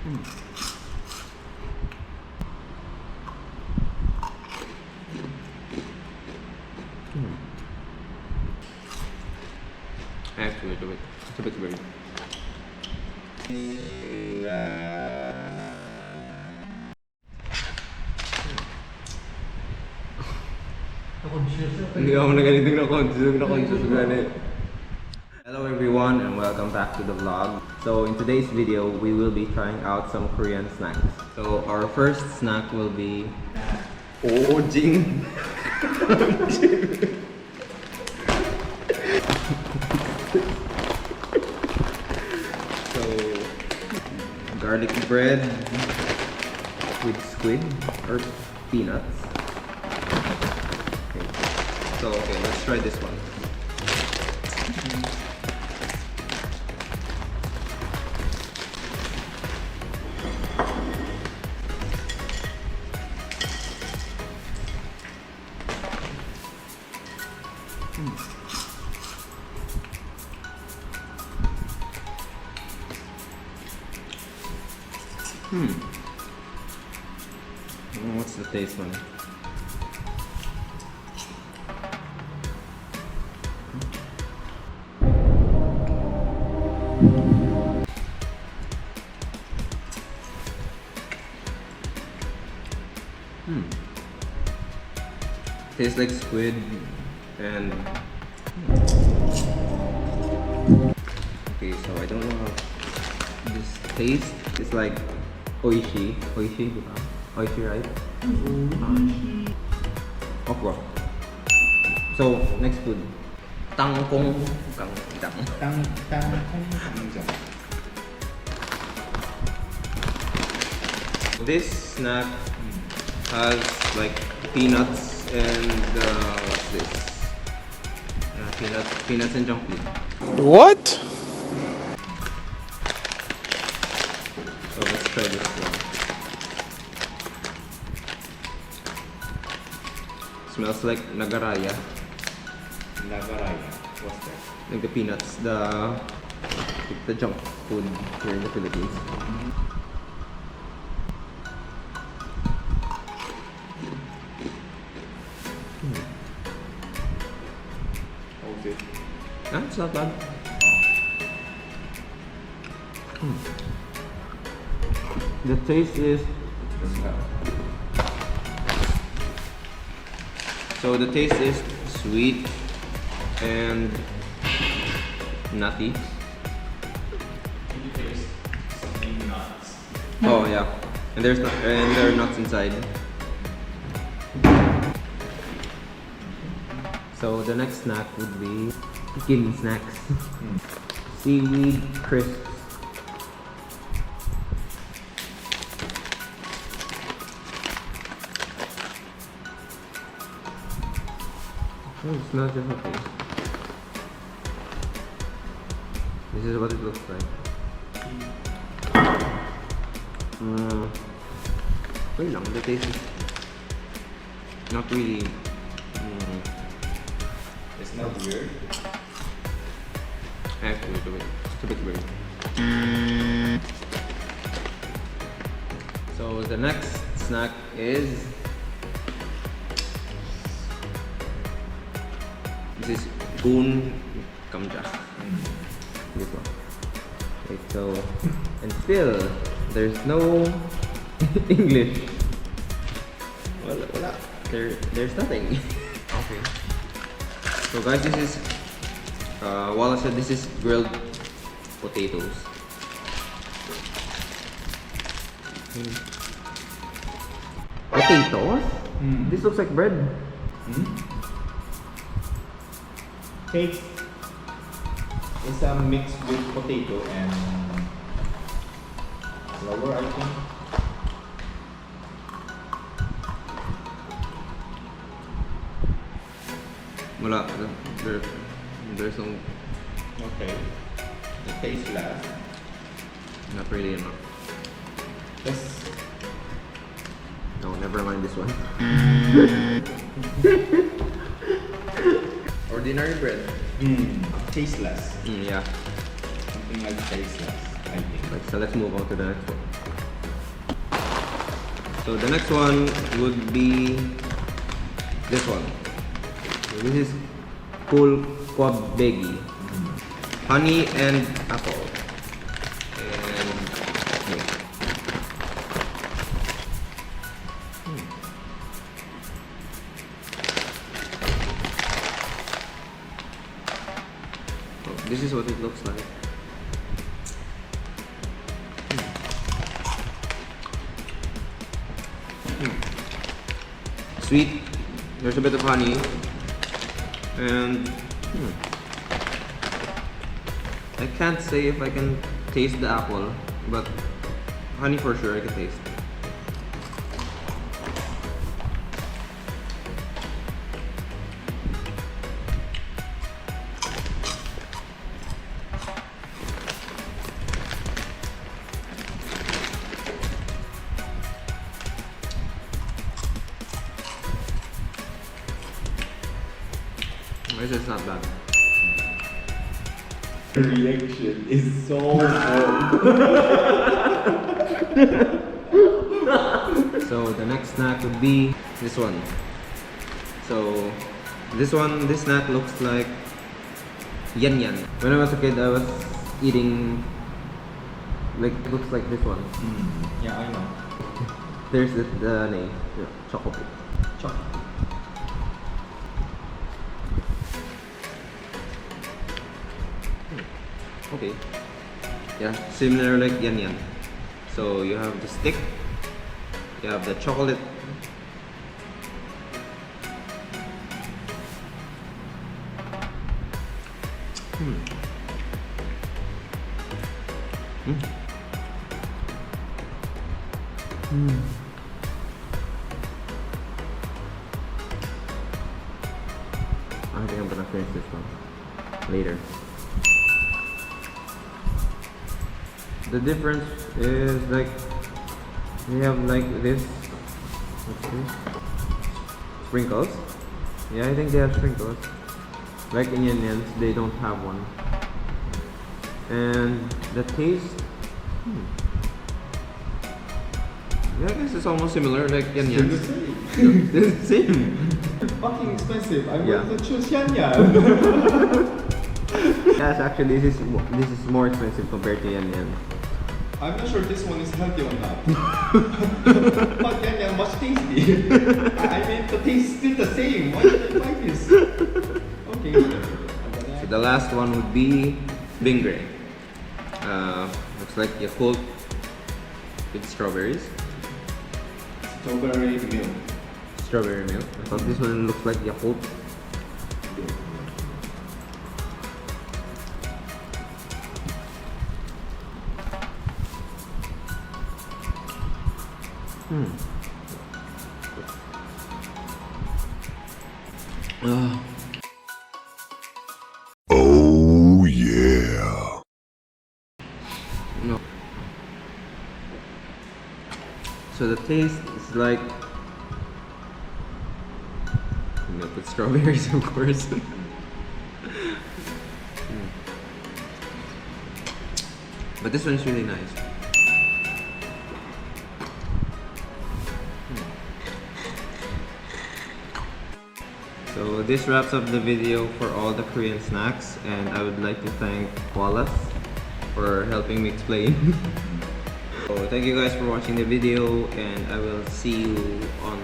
Actually, it's a bit weird. Hindi ako na ganitong na-conscious ganit. Hello everyone and welcome back to the vlog. So in today's video, we will be trying out some Korean snacks. So our first snack will be Oing. So garlic bread with squid or peanuts. So okay, let's try this one. What's the taste one? Tastes like squid and okay, so I don't know how this tastes. It's like oishi, diba? Oishi, right? Okra. So next food, tangkong kangjang. This snack has like peanuts and what's this? Peanuts and junk food. What? So let's try this one. Smells like nagaraya. What's that? Like the peanuts, the junk food here in the Philippines. Okay. It's not bad. The taste is sweet and nutty. Can you taste something nuts? Oh yeah, and there are nuts inside. So the next snack would be skin snacks. Seaweed crisps. Oh, it smells just okay. This is what it looks like. Wait lang, the taste is not really. It's not weird. Actually, it's a bit weird. So the next snack is this is goon kamja. This one. Okay, so and still there's no English. Wala. There's nothing. Okay. So guys, this is Wala said this is grilled potatoes. Potatoes? This looks like bread. Taste is a mix with potato and flour, I think. Wala. There's no. Okay. The taste last. Not really enough. Just No, never mind this one. Ordinary bread. tasteless. Yeah. Something like tasteless, I think. Right, so let's move on to the next one. So the next one would be this one. So this is cool quad baggy. Honey and apple. And yeah. Oh, this is what it looks like. Sweet. There's a bit of honey. And I can't say if I can taste the apple, but honey for sure I can taste. This is not bad. The reaction is so good. So the next snack would be this one. So this snack looks like yan yan. When I was a kid, I was eating like looks like this one. Yeah, I know. There's the name, chocolate. Chocolate. Okay. Yeah, similar like yan yan. So you have the stick, you have the chocolate. I think I'm gonna finish this one later. The difference is like they have like this. What's this? Sprinkles. Yeah, I think they have sprinkles. Like in Yan Yans, they don't have one. And the taste, yeah, I guess it's almost similar like Yan Still Yans. the same. It's the same. Fucking expensive. I'm Yeah. going to choose Yan Yan. Yes, actually, this is more expensive compared to Yan Yan. I'm not sure this one is healthy or not. But Yan Yan much tasty. I mean, the taste is still the same. Why did I buy this? Okay, whatever. So the last one would be Bingray. Looks like Yakult with strawberries. Strawberry milk. Strawberry milk. But this one looks like Yakult. Oh yeah. No. So the taste is like milk with strawberries, of course. But this one is really nice. So this wraps up the video for all the Korean snacks, and I would like to thank Wallace for helping me explain. So thank you guys for watching the video, and I will see you on